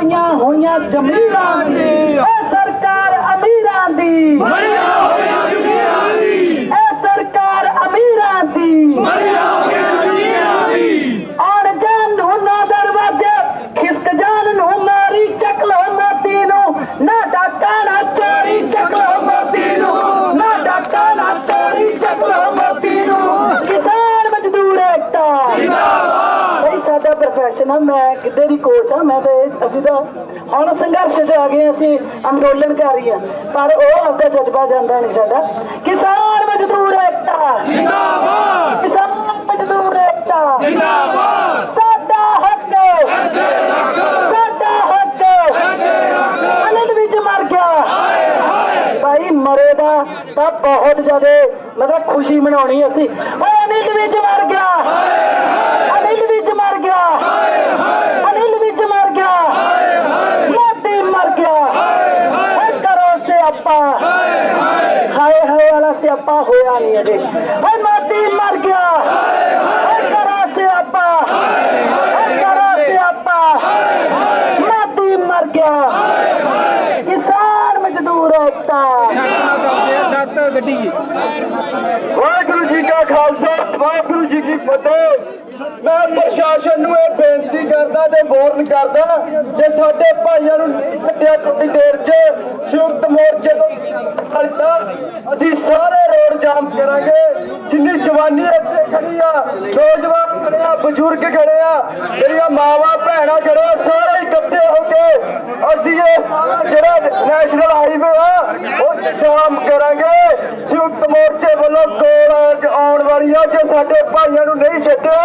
बनाईया होइया जमीरां दी सरकार अमीरां दी सरकार अमीरां दी आण जान नूं ना दरवाजे खिसक जान नूं मारी चक लो मोती नूं ना डाका ना चोरी चक लो मोती नूं ना डाका ना चोरी चक लो मोती नूं किसान मजदूर एकता भाई साडा प्रोफैशन है मैं किधर दी कोच हाँ मैं असीं तां हुण संघर्ष च आ गए असीं अंदोलनकारी हाँ पर वो आपका जज्बा जांदा नहीं साडा किसान मजदूर एकता जिंदाबाद किसान मजदूर एकता जिंदाबाद साडा हक साडा हक अनिल विच मर गया भाई मरे दा तां बहुत ज्यादा मतलब खुशी मनाउणी असीं अनिल विच मर गया अनिल विच मर गया अनिल विच मर गया मोदी मर गया करो स्यापा हाय हाय वाला स्यापा होया नहीं अजे मोदी मर गया करो स्यापा करो स्यापा मोदी मर गया किसान मजदूर एकता वाहिगुरू जी का खालसा वाहिगुरू जी की फतेह मैं प्रशासन नूं ये बेनती करदा ते वार्न करदा जे साडे भाइयां नूं नहीं छड्डिया थोड़ी देर च संयुक्त मोर्चे तो असीं सारे रोड जाम करांगे जिन्नी जवानी इत्थे खड़ी आ नौजवान खड़े आ बजुर्ग खड़े आ मेरियां मावां भैणां खड़े आ सारे इकट्ठे हो के असीं ये सारा जिहड़ा नैशनल हाईवे आ वो जाम करांगे संयुक्त मोर्चे वालों कोल आउण वाली आ जे साडे भाइयां नूं नहीं छड्डिया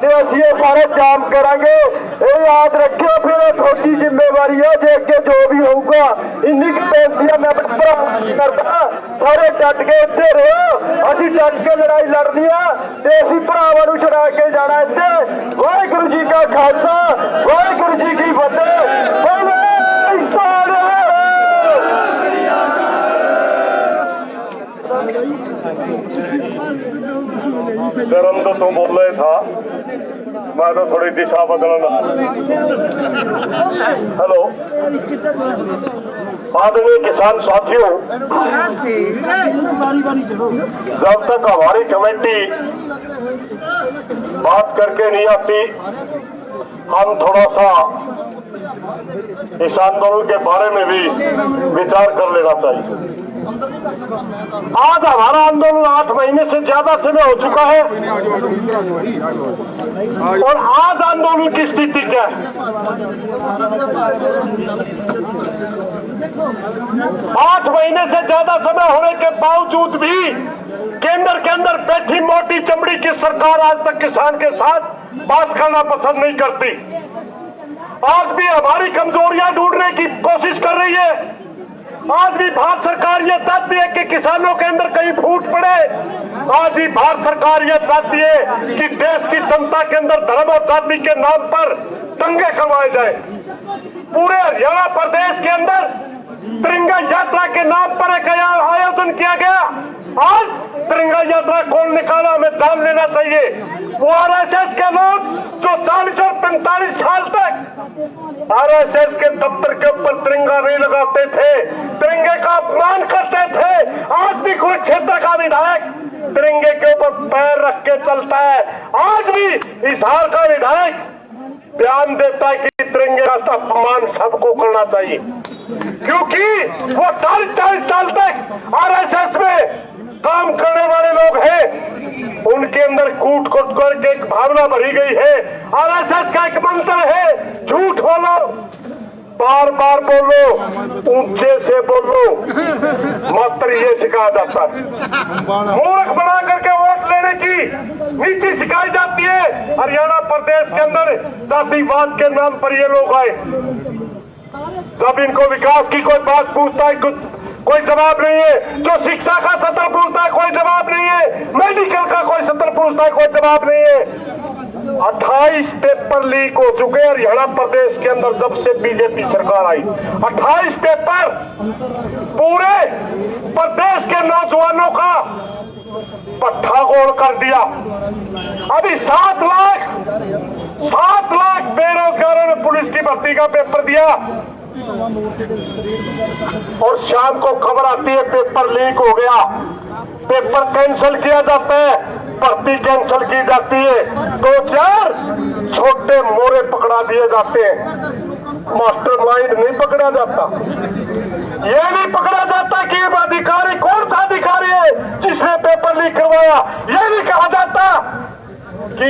ते असीं ये सारा जाम करांगे ये याद रखियो फिर थोड़ी जिम्मेवारी है जे अगे जो भी होगा इन्नी की बेनती मैं अपने भरा करदा सारे डट के इत्थे रहो असीं डट के लड़ाई लड़नी आ ते असीं भरावां नूं छड़ा के जाना इत्थे वाहिगुरू जी का खालसा वाहिगुरू जी की फतेह दरंद तो बोल रहे था मैं तो थोड़ी दिशा बदलना। हेलो आदरणीय किसान साथियों, जब तक हमारी कमेटी बात करके नहीं आती हम थोड़ा सा इस आंदोलन के बारे में भी विचार कर लेना चाहिए। आज हमारा आंदोलन 8 महीने से ज्यादा समय हो चुका है और आज आंदोलन की स्थिति क्या है? 8 महीने से ज्यादा समय होने के बावजूद भी केंद्र के अंदर बैठी मोटी चमड़ी की सरकार आज तक किसान के साथ बात करना पसंद नहीं करती। आज भी हमारी कमजोरियां ढूंढने की कोशिश कर रही है। आज भी भारत सरकार ये चाहती है कि किसानों के अंदर कहीं फूट पड़े। आज भी भारत सरकार ये चाहती है कि देश की जनता के अंदर धर्म और जाति के नाम पर दंगे करवाए जाए। पूरे हरियाणा प्रदेश के अंदर तिरंगा यात्रा के नाम पर एक आयोजन किया गया। आज तिरंगा यात्रा कौन निकाला हमें जान लेना चाहिए। वो आरएसएस के लोग जो 40 और 45 साल तक आरएसएस के दफ्तर के ऊपर तिरंगा नहीं लगाते थे, तिरंगे का अपमान करते थे, आज भी कोई क्षेत्र का विधायक तिरंगे के ऊपर पैर रख के चलता है। आज भी हिसार का विधायक बयान देता है कि तिरंगे का अपमान सबको करना चाहिए, क्योंकि वो 40 साल तक आरएसएस में काम करने वाले लोग हैं। उनके अंदर कूट कूट करके एक भावना भरी गई है। आरएसएस का एक मंत्र है, झूठ बोलो, बार बार बोलो, ऊंचे से बोलो, मात्र ये सिखाया जाता है। मूर्ख बना करके वोट लेने की नीति सिखाई जाती है। हरियाणा प्रदेश के अंदर जातिवाद के नाम पर ये लोग आए। जब इनको विकास की कोई बात पूछता है कोई जवाब नहीं है, जो शिक्षा का सत्र पूछता है कोई जवाब नहीं है, मेडिकल का कोई सत्र पूछता है कोई जवाब नहीं है। 28 पेपर लीक हो चुके हरियाणा प्रदेश के अंदर जब से बीजेपी सरकार आई। 28 पेपर पूरे प्रदेश के नौजवानों का पट्टा गोल कर दिया। अभी 7 लाख बेरोजगारों ने पुलिस की भर्ती का पेपर दिया और शाम को खबर आती है पेपर लीक हो गया, पेपर कैंसिल किया जाता है, भर्ती कैंसिल की जाती है, 2-4 छोटे मोरे पकड़ा दिए जाते हैं, मास्टरमाइंड नहीं पकड़ा जाता। ये नहीं पकड़ा जाता कि ये अधिकारी कौन सा अधिकारी है जिसने पेपर लीक करवाया। ये नहीं कहा जाता कि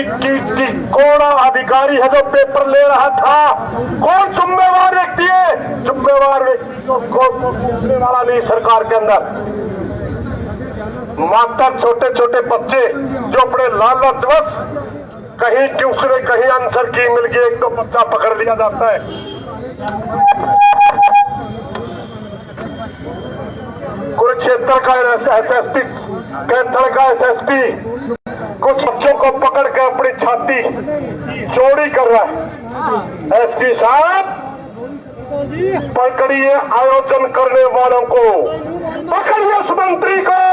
कौन अधिकारी है जो पेपर ले रहा था, कौन जिम्मेवार व्यक्ति है। जिम्मेवार व्यक्ति को पूछने वाला नहीं सरकार के अंदर। मात्र छोटे छोटे बच्चे जो अपने लालचवश कहीं दूसरे कहीं आंसर की मिल गई, एक तो बच्चा पकड़ लिया जाता है। कुरुक्षेत्र का एसएसपी, कैथल का एसएसपी कुछ बच्चों को पकड़ के अपनी छाती चौड़ी कर रहा है। एसपी साहब पकड़िए आयोजन करने वालों को, पकड़िए उस मंत्री को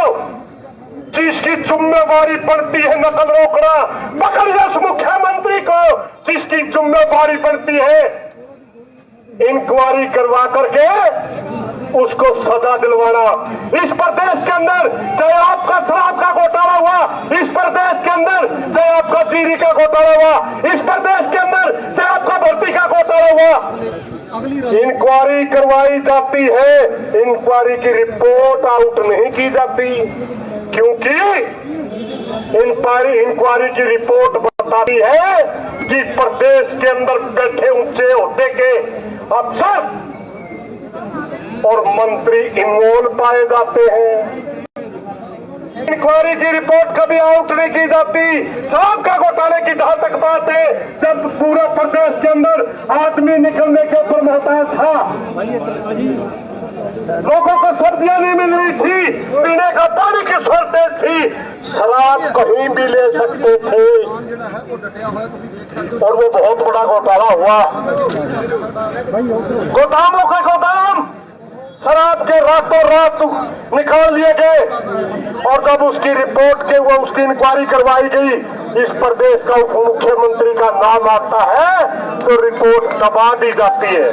जिसकी जिम्मेवारी बनती है नकल रोकना, पकड़िए उस मुख्यमंत्री को जिसकी जिम्मेवारी बनती है इंक्वायरी करवा करके उसको सजा दिलवाना। इस प्रदेश के अंदर चाहे आपका शराब का घोटाला हुआ, इस प्रदेश के अंदर चाहे आपका चीनी का घोटाला हुआ, इस प्रदेश के अंदर चाहे आपका भर्ती का घोटाला हुआ, इंक्वायरी करवाई जाती है, इंक्वायरी की रिपोर्ट आउट नहीं की जाती, क्योंकि इंक्वायरी की रिपोर्ट बताती है कि प्रदेश के अंदर बैठे ऊंचे ओहदे के अफसर और मंत्री इन्वॉल्व पाए जाते हैं। इंक्वायरी की रिपोर्ट कभी आउट नहीं की जाती। शराब का घोटाले की जहां तक बात है, जब पूरा प्रदेश के अंदर आदमी निकलने के ऊपर मोहताज था, लोगों को सब्जियां नहीं मिल रही थी, पीने का पानी की शॉर्टेज थी, शराब कहीं भी ले सकते थे और वो बहुत बड़ा घोटाला हुआ। गोदामों के गोदाम शराब के रातों रात निकाल लिए गए और जब उसकी रिपोर्ट के वो उसकी इंक्वायरी करवाई गई, इस प्रदेश का उप मुख्यमंत्री का नाम आता है तो रिपोर्ट दबा दी जाती है।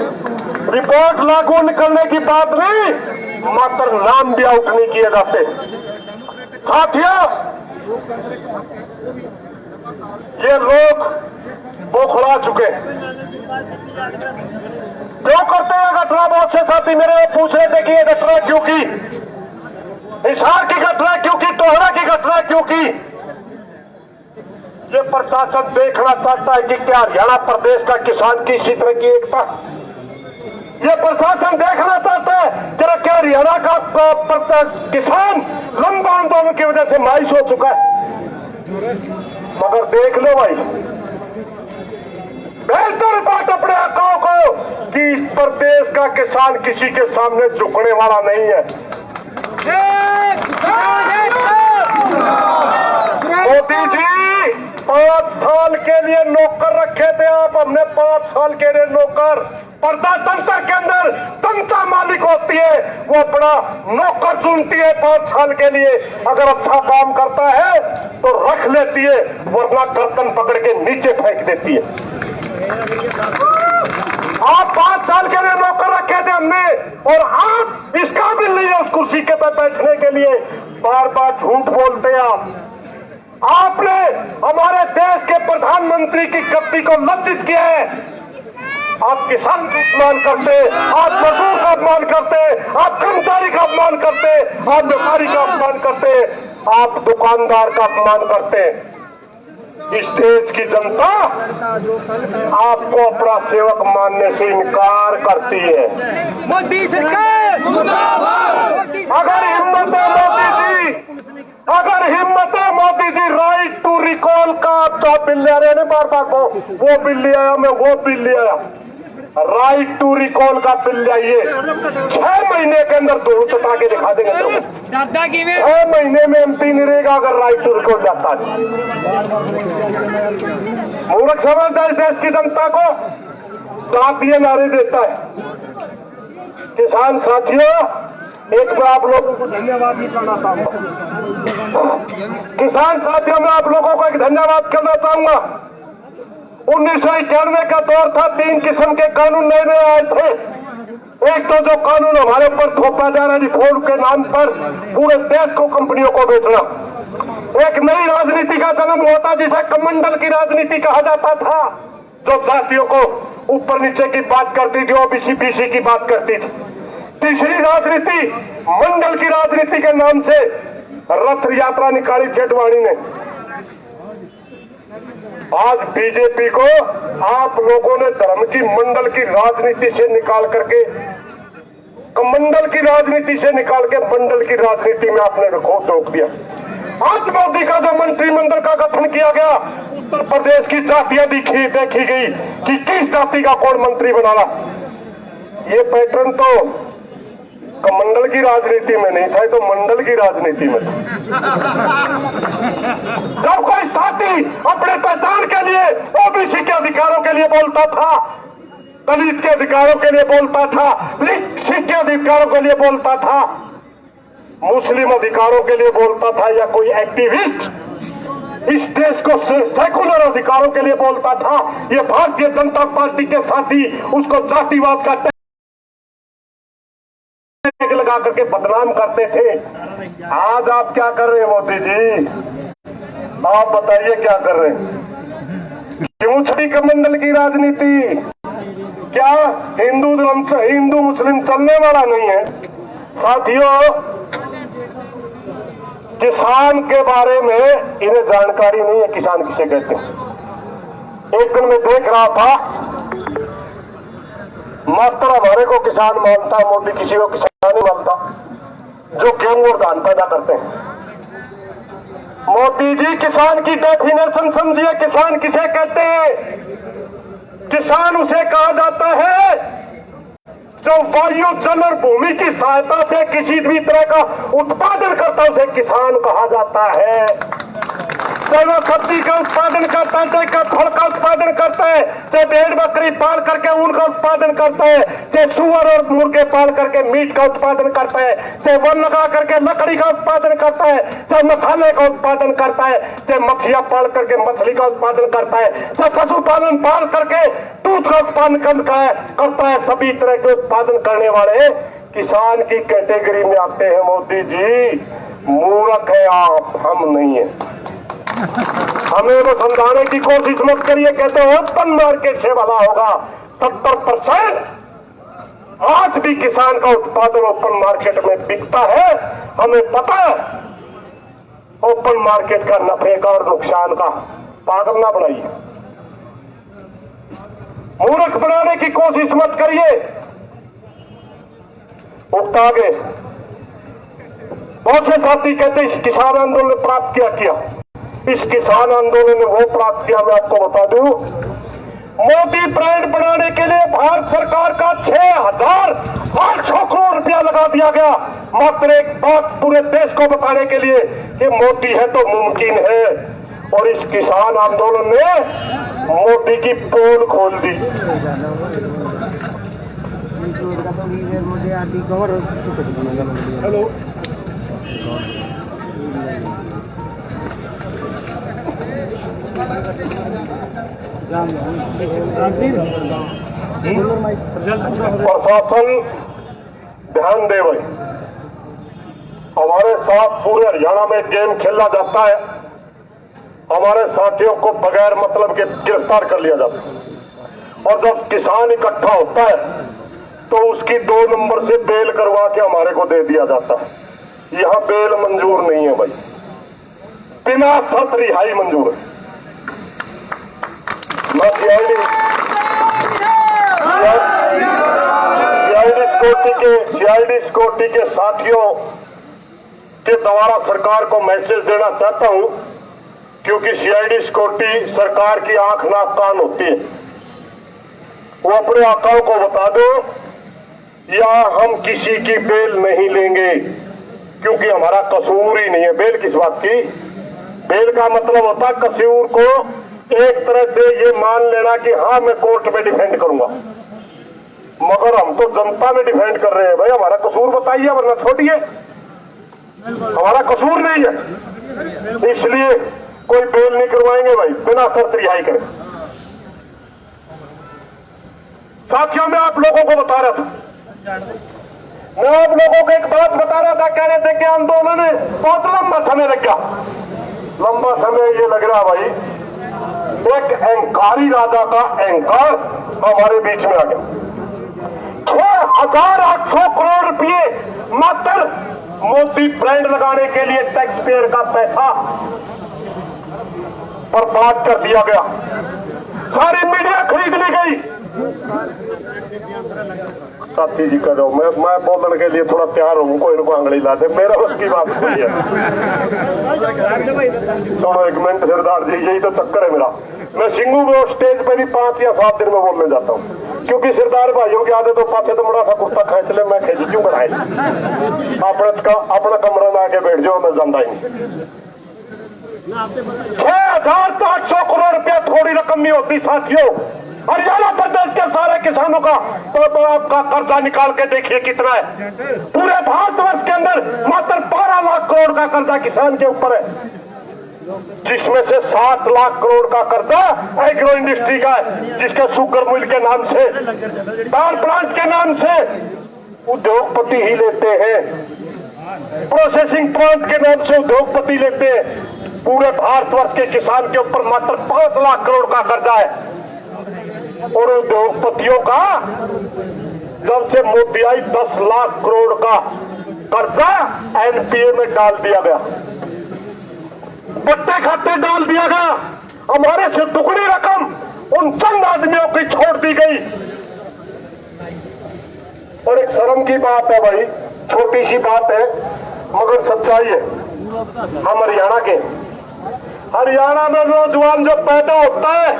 रिपोर्ट लागू निकलने की बात नहीं, मात्र नाम भी आउट नहीं किए जाते। साथियों, ये लोग बौखला चुके। क्यों करते हैं घटना? बहुत से साथी मेरे पूछ रहे थे कि ये घटना क्यों की, हिसार की घटना क्यों की, तोहरा की घटना क्यों की। ये प्रशासन देखना चाहता है कि क्या हरियाणा प्रदेश का किसान की इसी तरह की एकता। ये प्रशासन देखना चाहता है जरा क्या हरियाणा का किसान लंबा आंदोलन की वजह से मायूस हो चुका है। मगर देख लो भाई, बेहतर बात अपने आकाओं को कि इस प्रदेश का किसान किसी के सामने झुकने वाला नहीं है। मोदी जी 5 साल के लिए नौकर रखे थे आप, हमने 5 साल के लिए नौकर। प्रजातंत्र के अंदर तंत्र मालिक होती है, वो अपना नौकर चुनती है 5 साल के लिए। अगर अच्छा काम करता है तो रख लेती है, वरना गर्दन पकड़ के नीचे फेंक देती है। आप 5 साल के लिए नौकर रखे थे हमने और आप इस काबिल नहीं है उस कुर्सी के पर बैठने के लिए। बार बार झूठ बोलते हैं आप। आपने हमारे देश के प्रधानमंत्री की गद्दी को लज्जित किया है। आप किसान का अपमान करते, आप मजदूर का अपमान करते, आप कर्मचारी का अपमान करते, आप व्यापारी का अपमान करते, आप दुकानदार का अपमान करते। इस देश की जनता आपको अपना सेवक मानने से इनकार करती है। मोदी सरकार मुर्दाबाद। अगर हिम्मत है मोदी जी, अगर हिम्मत है Modi ji, right to recall का आप तो बिल ले रहे हैं बार बार, वो बिल ले आया, मैं वो बिल ले आया। राइट टू रिकॉल का बिल लाइए, 6 महीने के अंदर दो चटा के दिखा देंगे। 6 महीने में एमपी नहीं रहेगा अगर राइट टू रिकॉल जाता है। मूर्ख समझता है देश की जनता को, जातीय नारे देता है। किसान साथियों, एक बार आप लोगों को धन्यवाद भी करना चाहूंगा। किसान साथियों, मैं आप लोगों को एक धन्यवाद करना चाहूंगा। 1991 का दौर था, 3 किस्म के कानून नए नए आए थे। एक तो जो कानून हमारे ऊपर थोपा जा रहा है रिफॉर्म के नाम पर पूरे देश को कंपनियों को बेचना। एक नई राजनीति का जन्म हुआ था जिसे कमंडल की राजनीति कहा जाता था, जो जातियों को ऊपर नीचे की बात करती थी, ओबीसी बीसी की बात करती थी। तीसरी राजनीति मंडल की राजनीति के नाम से रथ यात्रा निकाली थी अडवाणी ने। आज बीजेपी को आप लोगों ने धर्म की मंडल की राजनीति से निकाल करके, कमंडल की राजनीति से निकाल के मंडल की राजनीति में आपने रोक दिया। आज मोदी का जो मंत्रिमंडल का गठन किया गया, उत्तर प्रदेश की जातियां देखी गई कि किस जाति का कौन मंत्री बनाना। ये पैटर्न तो कमंडल की राजनीति में नहीं था, तो मंडल की राजनीति में था। जब कोई साथी अपने पहचान के लिए ओबीसी के अधिकारों के लिए बोलता था, दलित के अधिकारों के लिए बोलता था, सिख के अधिकारों के लिए बोलता था, मुस्लिम अधिकारों के लिए बोलता था, या कोई एक्टिविस्ट इस देश को सेकुलर अधिकारों के लिए बोलता था, ये भारतीय जनता पार्टी के साथी उसको जातिवाद का लगा करके बदनाम करते थे। आज आप क्या कर रहे हैं मोदी जी? आप बताइए क्या कर रहे हैं? क्यों छठी कमंडल की राजनीति? क्या हिंदू धर्म से हिंदू मुस्लिम चलने वाला नहीं है? साथियों, किसान के बारे में इन्हें जानकारी नहीं है, किसान किसे कहते हैं। एक दिन मैं देख रहा था, मात्र हमारे को किसान मानता, मोदी किसी को किसान नहीं मानता, जो गेहूं और धान पैदा करते हैं। मोदी जी किसान की डेफिनेशन समझिए, किसान किसे कहते हैं? किसान उसे कहा जाता है जो वायु जल और भूमि की सहायता से किसी भी तरह का उत्पादन करता है, उसे किसान कहा जाता है। चाहे वो सब्जी का उत्पादन करता है, चाहे फल का उत्पादन करता है, चाहे भेड़ बकरी पाल करके ऊन का उत्पादन करता है, चाहे सुअर और मुर्गे पाल करके मीट का उत्पादन करता है, चाहे वन लगा करके लकड़ी का उत्पादन करता है, चाहे मसाले का उत्पादन करता है, चाहे मछलियां पाल करके मछली का उत्पादन करता है, चाहे पशुपालन पाल करके दूध का उत्पादन करता है। सभी तरह के उत्पादन करने वाले किसान की कैटेगरी में आते हैं। मोदी जी मूर्ख है आप, हम नहीं है। हमें वो समझाने की कोशिश मत करिए, कहते हैं ओपन मार्केट से भला होगा। 70% आज भी किसान का उत्पादन ओपन मार्केट में बिकता है। हमें पता है ओपन मार्केट का नफे का और नुकसान का। पागल ना बनाइए, मूर्ख बनाने की कोशिश मत करिए। उगता गए बहुत से साथी कहते इस किसान आंदोलन ने प्राप्त किया। इस किसान आंदोलन ने वो प्राप्त किया, मैं आपको बता दूं। मोदी ब्रांड बनाने के लिए भारत सरकार का 6,800 करोड़ रुपया लगा दिया गया, मात्र एक बात पूरे देश को बताने के लिए कि मोदी है तो मुमकिन है। और इस किसान आंदोलन ने मोदी की पोल खोल दी। हेलो, प्रशासन ध्यान दे भाई, हमारे साथ पूरे हरियाणा में गेम खेला जाता है। हमारे साथियों को बगैर मतलब के गिरफ्तार कर लिया जाता है, और जब किसान इकट्ठा होता है तो उसकी 2 नंबर से बेल करवा के हमारे को दे दिया जाता है। यहां बेल मंजूर नहीं है भाई, बिना शर्त रिहाई मंजूर है। सीआईडी सिक्योरिटी के साथियों के द्वारा सरकार को मैसेज देना चाहता हूं, क्योंकि सीआईडी सिक्योरिटी सरकार की आंख नाक कान होती है। वो अपने आकाओं को बता दो, या हम किसी की बेल नहीं लेंगे, क्योंकि हमारा कसूर ही नहीं है। बेल किस बात की? बेल का मतलब होता है कसूर को एक तरह से ये मान लेना कि हाँ मैं कोर्ट में डिफेंड करूंगा, मगर हम तो जनता में डिफेंड कर रहे हैं। भाई हमारा कसूर बताइए, वरना छोड़िए, हमारा कसूर नहीं है। इसलिए कोई बेल नहीं करवाएंगे भाई, बिना शर्त रिहाई करें। साथियों, मैं आप लोगों को बता रहा था, मैं आप लोगों को एक बात बता रहा था, कह रहे थे कि आंदोलन बहुत लंबा समय लग गया। लंबा समय ये लग रहा भाई, एक अहंकारी राजा का अहंकार हमारे बीच में आ गया। 6,800 करोड़ रुपए मात्र मोदी ब्रांड लगाने के लिए टैक्स पेयर का पैसा बर्बाद कर दिया गया। सारी मीडिया खरीद ली गई। साथी जी कर दो, मैं बोलने के लिए थोड़ा तैयार हूँ, कोई इनको आंगली ला दे, मेरा बस की बात नहीं है। थोड़ा एक मिनट सरदार जी, यही तो चक्कर है मेरा। मैं सिंगू में स्टेज पे भी 5 या 7 दिन में बोलने जाता हूँ, क्योंकि सरदार भाइयों की आदत तो पाछे तो बड़ा सा कुर्ता खींच ले, मैं खींच क्यों बनाए, अपना कमरा में आके बैठ जाओ, मैं जानता ही नहीं। 6,800 करोड़ रुपया थोड़ी रकम नहीं होती साथियों। हरियाणा प्रदेश के सारे किसानों का तो आपका कर्जा निकाल के देखिए कितना है। पूरे भारतवर्ष के अंदर मात्र 12 लाख करोड़ का कर्जा किसान के ऊपर है, जिसमें से 7 लाख करोड़ का कर्जा एग्रो इंडस्ट्री का है, जिसके शुगर मिल के नाम से, पावर प्लांट के नाम से उद्योगपति ही लेते हैं, प्रोसेसिंग प्लांट के नाम से उद्योगपति लेते हैं। पूरे भारतवर्ष के किसान के ऊपर मात्र 5 लाख करोड़ का कर्जा है। और उद्योगपतियों का जब से मोदी आई 10 लाख करोड़ का कर्जा एनपीए में डाल दिया गया, पट्टे खाते डाल दिया गया। हमारे से दुगनी रकम उन चंद आदमियों की छोड़ दी गई। और एक शर्म की बात है भाई, छोटी सी बात है मगर सच्चाई है। हम हरियाणा में नौजवान जो पैदा होता है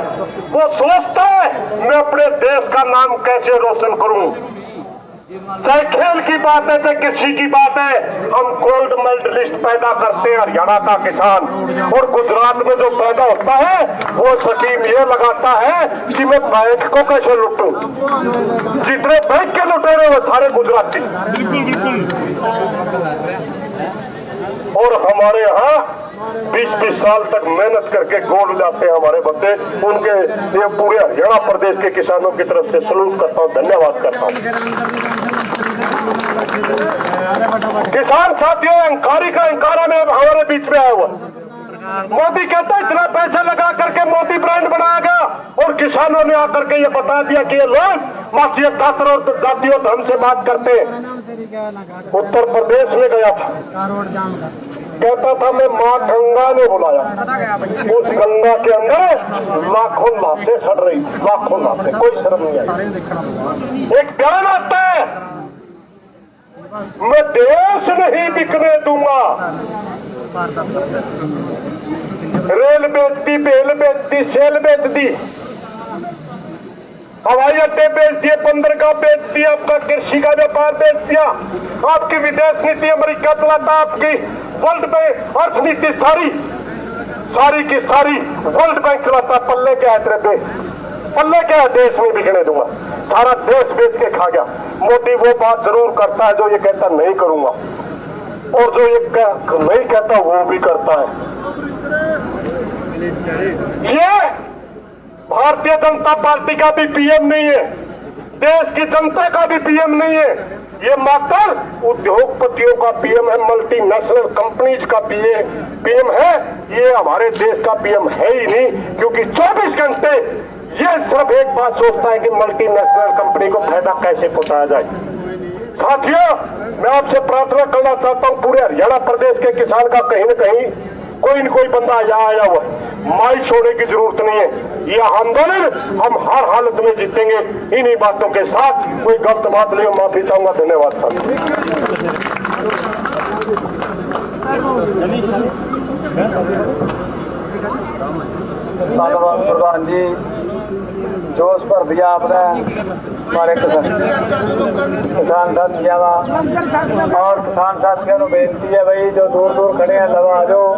वो सोचता है मैं अपने देश का नाम कैसे रोशन करूं। चाहे खेल की बात है चाहे कृषि की बात है, हम गोल्ड मेडलिस्ट पैदा करते हैं हरियाणा का किसान। और गुजरात में जो पैदा होता है वो स्कीम ये लगाता है कि मैं बैंक को कैसे लूटूं। जितने बैंक के लुटेरे वो सारे गुजराती। और हमारे यहाँ 20-20 साल तक मेहनत करके गोल्ड लाते हैं हमारे बच्चे। उनके ये पूरे हरियाणा प्रदेश के किसानों की तरफ से सलूट करता हूँ, धन्यवाद करता हूँ। किसान साथियों, अहंकारी का अहंकारा में हमारे बीच में आया हुआ। मोदी कहता है इतना पैसा लगा करके मोदी ब्रांड बनाया गया, और किसानों ने आकर के ये बता दिया कि ये लोग माफिया जातियों धर्म से बात करते हैं। उत्तर प्रदेश में गया था, कहता था मैं माँ गंगा ने बुलाया। उस गंगा के अंदर लाखों लाशें सड़ रही, लाखों लाशें, कोई शर्म नहीं आई। एक बयान आता है मैं देश नहीं बिकने दूंगा। रेल बेच दी, बेल बेच दी, सेल बेच दी, हवाई अड्डे बेच दिए, बंदरगाह बेच दिया, आपका कृषि का व्यापार बेच दिया, आपकी विदेश नीति अमेरिका चलाता, आपकी वर्ल्ड बैंक अर्थनीति सारी की सारी वर्ल्ड बैंक चलाता। पल्ले क्या है तेरे देश, पल्ले क्या है, देश में बिकने दूंगा। सारा देश बेच के खा गया। मोदी वो बात जरूर करता है जो ये कहता नहीं करूंगा, और जो ये नहीं कहता वो भी करता है। ये भारतीय जनता पार्टी का भी पीएम नहीं है, देश की जनता का भी पीएम नहीं है, ये मात्र उद्योगपतियों का पीएम है, मल्टीनेशनल कंपनीज का पीएम है। ये हमारे देश का पीएम है ही नहीं, क्योंकि 24 घंटे ये सिर्फ एक बात सोचता है कि मल्टीनेशनल कंपनी को फायदा कैसे पहुंचाया जाए। साथियों, मैं आपसे प्रार्थना करना चाहता हूं, पूरे हरियाणा प्रदेश के किसान का कहीं न कहीं कोई न कोई बंदा यहाँ आया हुआ है। माई छोड़ने की जरूरत नहीं है, यह आंदोलन हम हर हालत में जीतेंगे। इन्हीं बातों के साथ कोई गलत बात नहीं, माफी चाहूंगा। धन्यवाद धन्यवाद प्रधान जी, जोश भर दिया आपने हमारे किसान साथियों और किसान साथियों को बेनती है भाई जो दूर दूर खड़े हैं लवा आ जाओ।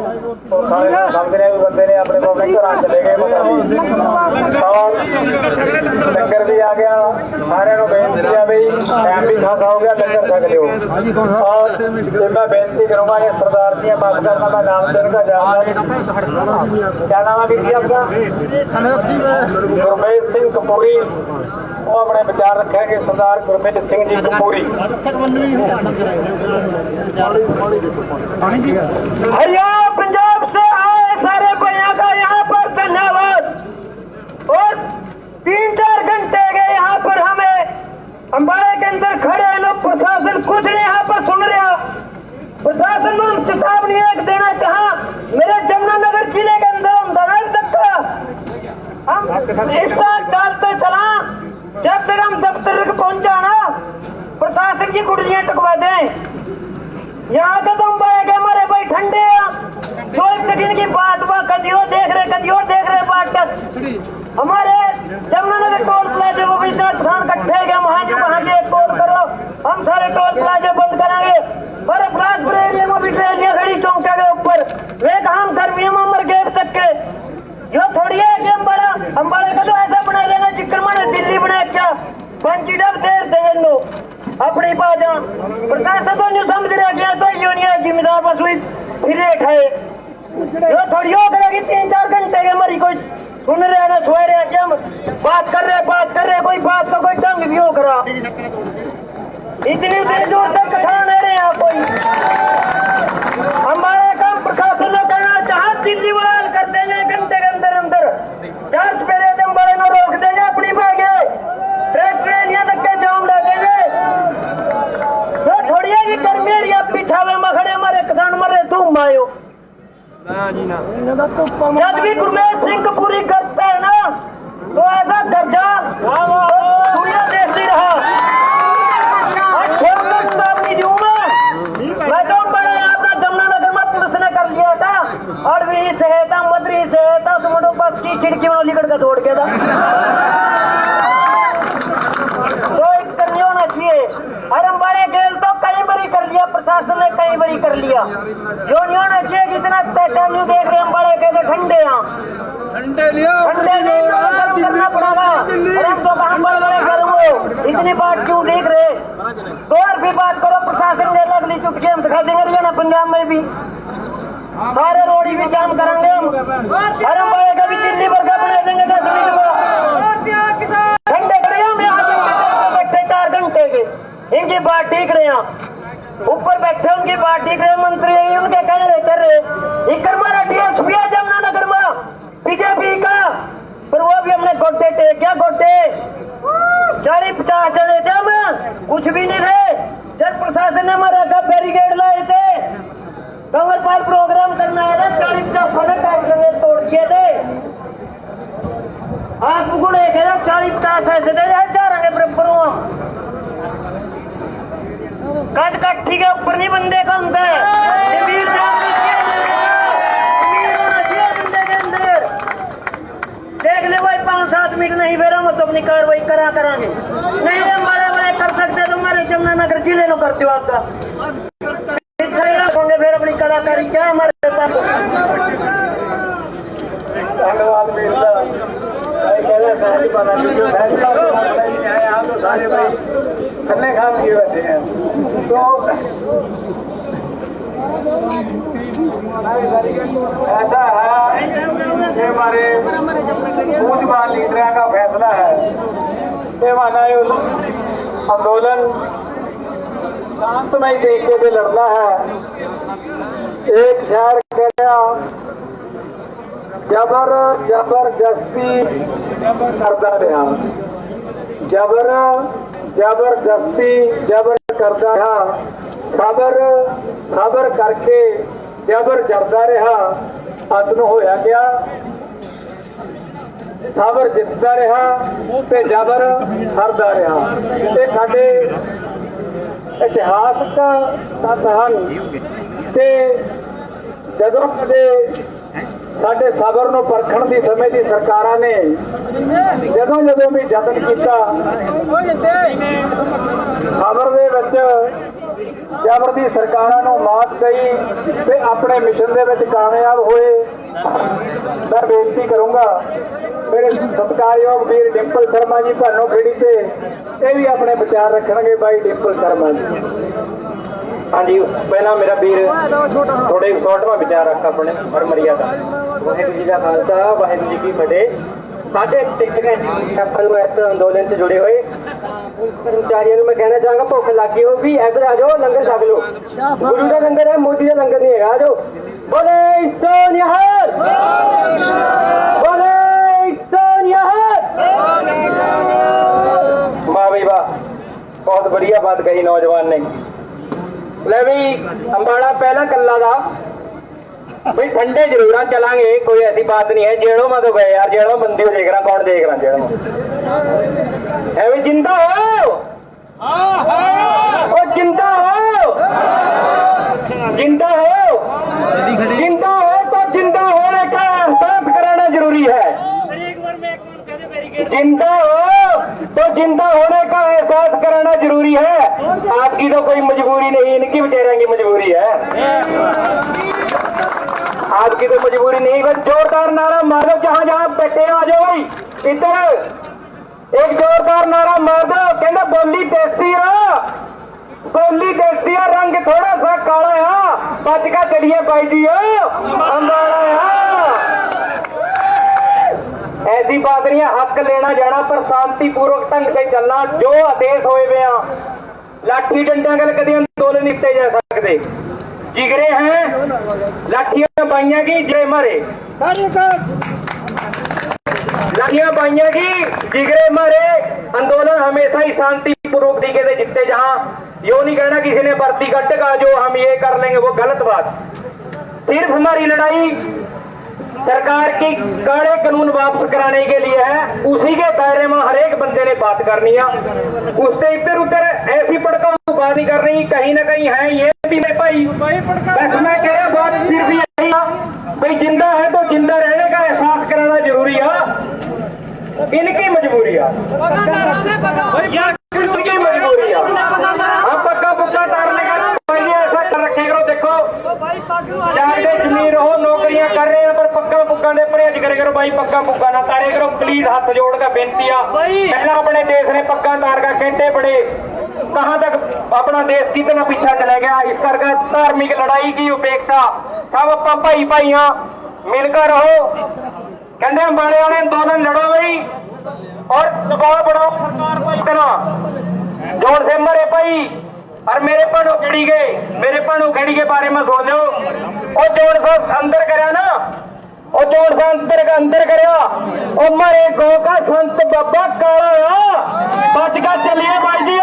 और सारे समझने भी बंदे ने अपने अपने घर चले गए और लंगर भी आ गया। सारे को बेनती है भाई टाइम भी खासा हो गया, लंगर छक लियो। और ये मैं बेनती करूंगा, ये सरदार जी बात करना, मैं नाम देने का जानता, क्या नाम है जी आपका? गुरमेज सिंह कपूरी, वो अपने विचार रखेंगे। सरदार गुरमेज सिंह जी कपूरी। हरियाणा पंजाब से आए सारे भैया का यहाँ पर धन्यवाद। और 3-4 घंटे के यहाँ पर हमें अम्बाड़े के अंदर खड़े हैं लोग, प्रशासन कुछ नहीं यहाँ पर सुन रहा। प्रशासन में हम चेतावनी एक देना चाहा, मेरे जमुनानगर जिले के अंदर हम दराज तक हम इस बात डालते चला, जब तक हम दफ्तर तक पहुंच जाना प्रशासन की कुर्सियां टकवा दें। यहाँ का तो के हमारे भाई ठंडे हैं, 2 सेकंड की बात हुआ, कदी और देख रहे बात तक। हमारे जमुनानगर टोल प्लाजे वो भी इतना किसान इकट्ठे गए, वहां से एक कॉल करो, हम सारे टोल प्लाजे बंद कराएंगे। पर बिलासपुर एरिया में भी ट्रेनियां खड़ी चौंका के ऊपर, वे काम कर्मियों में मर गए तक के। जो थोड़ी है कि अम्बाड़े का तो ऐसा बना देना जिक्र माने दिल्ली बना क्या पंची डब देर देंगे लोग अपनी बाजा। प्रशासन तो नहीं समझ रहा गया, तो यूनियन जिम्मेदार बस हुई फिर खाए। जो थोड़ी हो करेगी 3-4 घंटे के मरी कोई सुन रहे ना सोए रहे, क्या बात कर रहे कोई बात का कोई ढंग भी हो करा। इतनी दूर तक कथा नहीं रहे आप कोई। हमारे काम प्रशासन ने करना चाह दिल्ली बहाल कर देंगे घंटे के अंदर अंदर, 4 सवेरे दम बड़े में रोक देंगे अपनी बागे, ट्रेनियां तक के जाम लगेंगे। तो थोड़ी है कि कर्मी पिछावे में खड़े हमारे किसान मरे तुम आयो। जब भी गुरमेज सिंह कपूरी करता है ना, तो ऐसा कर्जा दुनिया देखती रहा। मैं तो बड़ा अपना जमुनानगर में पुलिस ने कर लिया था, और भी सहायता मंत्री सहायता सुमटो बस की खिड़की में लिकड़ कर तोड़ के था। तो एक करनी होना चाहिए। और हम बड़े खेल तो कई बारी कर लिया, प्रशासन ने कई बारी कर लिया। जो नहीं होना चाहिए कि इतना न्यू देख रहे हम बड़े कहते ठंडे करना पड़ेगा। हम तो कहाँ बड़े करूँगो, इतनी बात क्यों देख रहे? तो और भी बात करो, प्रशासन ने अगली चुटकी हम दिखा देंगे। हरियाणा पंजाब में भी सारे रोडी भी जाम करेंगे हम, और हम बड़े का भी दिल्ली भर का बना देंगे 10 मिनट में। ठंडे खड़े हम यहाँ बैठे 4 घंटे के, इनकी बात ठीक रहे हैं, ऊपर बैठे उनकी बात ठीक रहे, मंत्री उनके कह रहे कर रहे। इकर मारा डीएस भी है जमुनानगर में बीजेपी का, पर वो भी हमने गोटे टेक क्या गोटे 40-50 जने थे, हम कुछ भी नहीं रहे। जब प्रशासन ने हमारा का बैरिकेड लाए थे, कमरपाल प्रोग्राम करना है, 40-50 तोड़ दिए थे। आप गुड़े के 40-50 ऐसे दे जा रहे बरबर कद कट्ठी के ऊपर नहीं बंदे का होता है, बंदे के अंदर देख ले भाई 5-7 मिनट नहीं फिर हम तो अपनी कार्रवाई करांगे। नहीं हम बड़े कर सकते, तुम्हारे जमुनानगर जिले में करते हो आपका होंगे फिर अपनी कलाकारी क्या हमारे पास। धन्यवाद सारे भाई खन्ने खान किए बैठे हैं। तो ऐसा है कि हमारे सूझवान लीडर का फैसला है कि माना आंदोलन शांतमय तरीके से लड़ना है। एक शहर कहना जबरदस्ती करता रहा, जबरदस्ती करता रहा, सबर करके जबर जरदा रहा। अंत ਨੂੰ ਹੋਇਆ क्या, सबर जितदा रहा ते जबर हारदा रहा। ये साडे इतिहासक तत्थ ਹਨ ਤੇ ਜਦੋਂ ਕਦੇ ਸਾਡੇ ਸਬਰ ਨੂੰ ਪਰਖਣ ਦੀ ਸਮੇਂ ਦੀ ਸਰਕਾਰਾਂ ਨੇ ਜਦੋਂ ਵੀ ਯਤਨ ਕੀਤਾ, ਸਬਰ ਦੇ ਵਿੱਚ ਜ਼ਬਰ ਦੀ ਸਰਕਾਰਾਂ ਨੂੰ ਮਾਤ ਦਈ ਤੇ ਆਪਣੇ ਮਿਸ਼ਨ ਦੇ ਵਿੱਚ ਕਾਮਯਾਬ ਹੋਏ। ਮੈਂ ਬੇਨਤੀ ਕਰੂੰਗਾ ਮੇਰੇ ਸਤਿਕਾਰਯੋਗ ਵੀਰ ਡਿੰਪਲ ਸ਼ਰਮਾ ਜੀ ਭਾਨੋ ਖੇੜੀ ਤੇ ਇਹ ਵੀ ਆਪਣੇ ਵਿਚਾਰ ਰੱਖਣਗੇ। ਬਾਈ ਡਿੰਪਲ ਸ਼ਰਮਾ ਜੀ। ਹਾਂਜੀ, ਪਹਿਲਾਂ ਮੇਰਾ ਵੀਰ ਥੋੜੇ ਛੋਟਾ ਵਿਚਾਰ ਰੱਖ ਆਪਣੇ ਔਰ ਮਰਿਆਦਾ। ਵਾਹਿਗੁਰੂ ਜੀ ਦਾ ਖਾਲਸਾ, ਵਾਹਿਗੁਰੂ ਜੀ ਕੀ ਫਤਿਹ। ਸਾਡੇ ਆਪਾਂ ਨੂੰ ਇਸ ਅੰਦੋਲਨ 'ਚ ਜੁੜੇ ਹੋਏ ਪੁਲਿਸ ਕਰਮਚਾਰੀਆਂ ਨੂੰ ਮੈਂ ਕਹਿਣਾ ਚਾਹਾਂਗਾ, ਭੁੱਖ ਲੱਗੀ ਹੋ ਵੀ ਇੱਧਰ ਆ ਜਾਓ, ਲੰਗਰ ਛਕ ਲਓ। ਗੁਰੂ ਦਾ ਲੰਗਰ ਹੈ, ਮੋਦੀ ਦਾ ਲੰਗਰ ਨਹੀਂ ਹੈਗਾ। ਆ ਜਾਓ। ਬੋਲੇ ਸੋ ਨਿਹਾਲ, ਬੋਲੇ ਸੋ ਨਿਹਾਲ। ਵਾਹ ਬਈ ਵਾਹ, ਬਹੁਤ ਵਧੀਆ ਬਾਤ ਕਹੀ ਨੌਜਵਾਨ ਨੇ। ਲੈ ਵੀ ਅੰਬਾਲਾ ਪਹਿला कल्ला था भाई, ठंडे जरूर चलांगे, कोई ऐसी बात नहीं है। जेड़ो में तो गए यार, जेड़ो बंदी हो देख रहा, कौन देख रहा जेड़ो है भी। जिंदा हो, ओ जिंदा हो, जिंदा हो, जिंदा हो तो जिंदा होने का एहसास कराना जरूरी है। जिंदा हो तो जिंदा होने का एहसास कराना जरूरी है। आपकी तो कोई मजबूरी नहीं, इनकी बेचारियों की मजबूरी है। आपकी तो मजबूरी नहीं। बस जोरदार नारा मारो, जहां जहां बैठे आ जाओ भाई। इधर एक जोरदार नारा मार दो। कहना बोली देसी आ, बोली देसी आ, रंग थोड़ा सा काला आ, बच का चलिए भाई जी अंबाला आ। ऐसी बात नहीं है, हक लेना जाना पर शांतिपूर्वक ढंग से चलना। जो आदेश होए वे लाठी डंडा गल कभी अंदोलन निपटे जा सकते। जिगरे हैं लाठियां बाइया की जय मारे, लाठियां बाइया की जिगरे मारे। आंदोलन हमेशा ही शांतिपूर्वक तरीके से जितते। जहां यो नहीं कहना किसी ने भर्ती कट का जो हम ये कर लेंगे, वो गलत बात। सिर्फ हमारी लड़ाई सरकार की काले कानून वापस कराने के लिए है। उसी के दायरे में हर एक बंदे ने बात करनी है। उससे इधर उधर ऐसी भड़काऊ बात नहीं करनी। कहीं ना कहीं है ये भी नहीं भाई। बस मैं कह रहा बात सिर्फ यही है भाई, जिंदा है तो जिंदा रहने का एहसास कराना जरूरी है। इनकी मजबूरी है, इनकी मजबूरी है। हम पक्का पुक्का तारने का ऐसा कर रखे करो। देखो चाहे जमीन हो, नौकरियां कर रहे हैं पर पक्का पुक्का ने परहेज करे करो भाई। पक्का पुक्का ना तारे करो प्लीज। हाथ जोड़ का बेनती है। पहला अपने देश ने पक्का तार का कहते बड़े कहां तक अपना देश कितना पीछा चला गया। इस करके धार्मिक लड़ाई की उपेक्षा सब अपा भाई भाई मिलकर रहो। कहते अंबाले वाले आंदोलन लड़ो भाई और दबाव बढ़ाओ सरकार को। इतना जोर से मरे भाई। और मेरे भाणो खेड़ी के, मेरे भाणो खेड़ी के बारे में सुन लो। और जोर से अंदर करा ना, और जोर से अंदर करा। और मारे गो का संत बाबा काला बच का चलिए भाई जी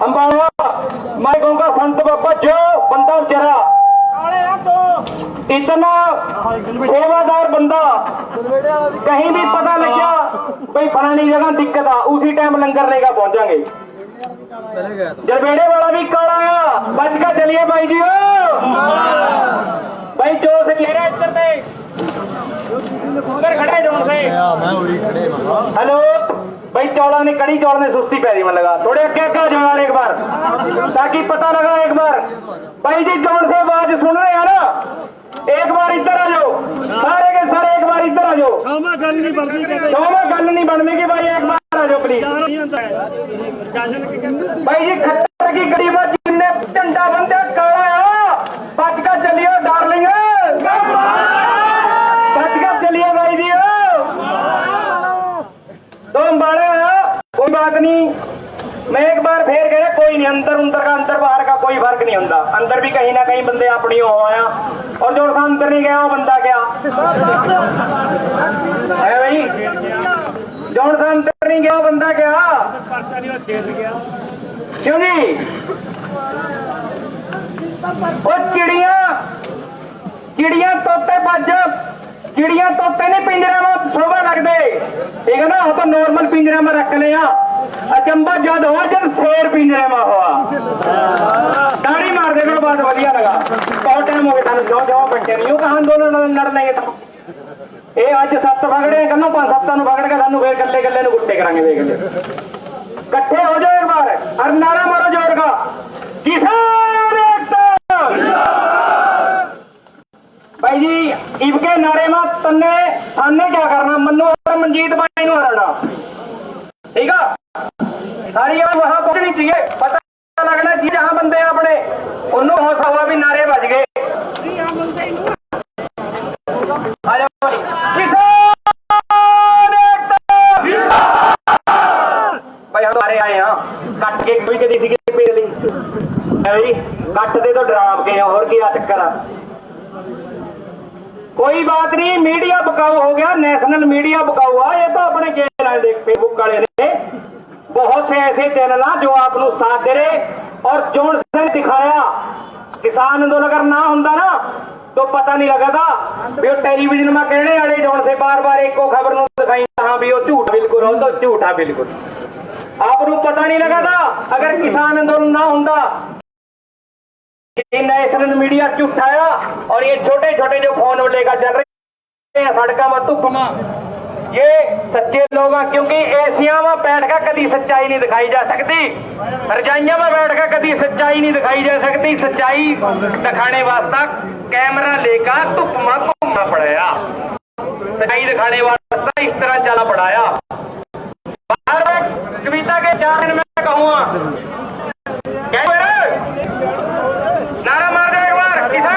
अंबाला। मारे गो का संत बाबा जो बंदा बेचारा इतना सेवादार बंदा, कहीं भी पता लग गया भाई फलानी जगह दिक्कत आ, उसी टाइम लंगर लेकर पहुंचांगे। जरबेड़े वाला भी काला आया, बच का चलिए भाई जी भाई। जो से ले रहे इधर से उधर खड़े जोन से। हेलो भाई, चौड़ा ने कड़ी चौड़ ने सुस्ती पैरी में लगा। थोड़े अगे क्या जाओ एक बार ताकि पता लगा एक बार भाई जी। जोन से आवाज सुन रहे हैं ना, एक बार इधर आ जाओ सारे के सारे। एक बार इधर आ जाओ, गल नहीं बनने की भाई। एक बार आ जाओ प्लीज भाई जी। खट्टर की गरीब जिनने झंडा बंदे काला बच का चलिए डार्लिंग, बच का चलिए भाई जी। तो अंबाला कोई बात नहीं। मैं एक बार फिर कह रहा कोई नहीं, अंदर बाहर का कोई फर्क नहीं होता। अंदर भी कहीं ना कहीं बंदे अपनी हो आया और जो अंदर नहीं गया वो बंदा क्या है भाई। जो अंदर नहीं गया वो बंदा क्या क्यों जी। और चिड़िया तोते बज, चिड़िया तोते नहीं पिंजरे में शोभा लगते, ठीक है ना। वो तो नॉर्मल पिंजरे में रख लिया। अचंबा जद हुआ जब शेर पिंजरे में हुआ। ताड़ी मार दे करो, बहुत बढ़िया लगा। बहुत टाइम हो गया थानू जो जो बैठे नहीं हो। कहां दोनों लड़ लेंगे तुम। ये अज 7 फगड़े कल 5-7 पकड़ के थानू फिर गले गले गुट्टे करांगे। देख ले इकट्ठे हो जाओ एक बार और नारा मारो जोर का, किसान एकता। भाई जी इनके नारे में तन्ने सामने क्या करना, मन्नू और मंजीत भाई नु हराना, ठीक है। सारी वहां पहुंचनी चाहिए, पता लगना चाहिए जहां बंदे अपने उन्होंने हौसला हुआ भी नारे बज गए। भाई हम सारे आए हैं कट के कोई कदी सी पेड़ ली कट दे तो डराव के और क्या चक्कर आ। कोई बात नहीं, मीडिया बकाऊ हो गया, नेशनल मीडिया बकाऊ है, ये तो अपने चैनल देख फेसबुक वाले ने बहुत से ऐसे चैनल हैं जो आपको साथ दे रहे और जो दिखाया किसान आंदोलन अगर ना होंगे ना तो पता नहीं लगा था भी टेलीविजन में कहने वाले जो से बार बार एक खबर दिखाई हाँ भी वो झूठ बिल्कुल हो तो झूठा बिल्कुल आपको पता नहीं लगा था अगर किसान आंदोलन ना होंगे। नेशनल मीडिया झूठाया और ये छोटे छोटे जो फोन लेकर चल रहे हैं सड़कों में धुप में, ये सच्चे लोग हैं क्योंकि एशिया में बैठकर कभी सच्चाई नहीं दिखाई जा सकती, रजाइया में बैठकर कभी सच्चाई नहीं दिखाई जा सकती। सच्चाई दिखाने वास्ते कैमरा लेकर धुप में घूमना पड़ेगा, सच्चाई दिखाने वास्ते इस तरह चला पड़ाया। कविता के 4 दिन में कहूँगा नारा मार दे एक बार, किसान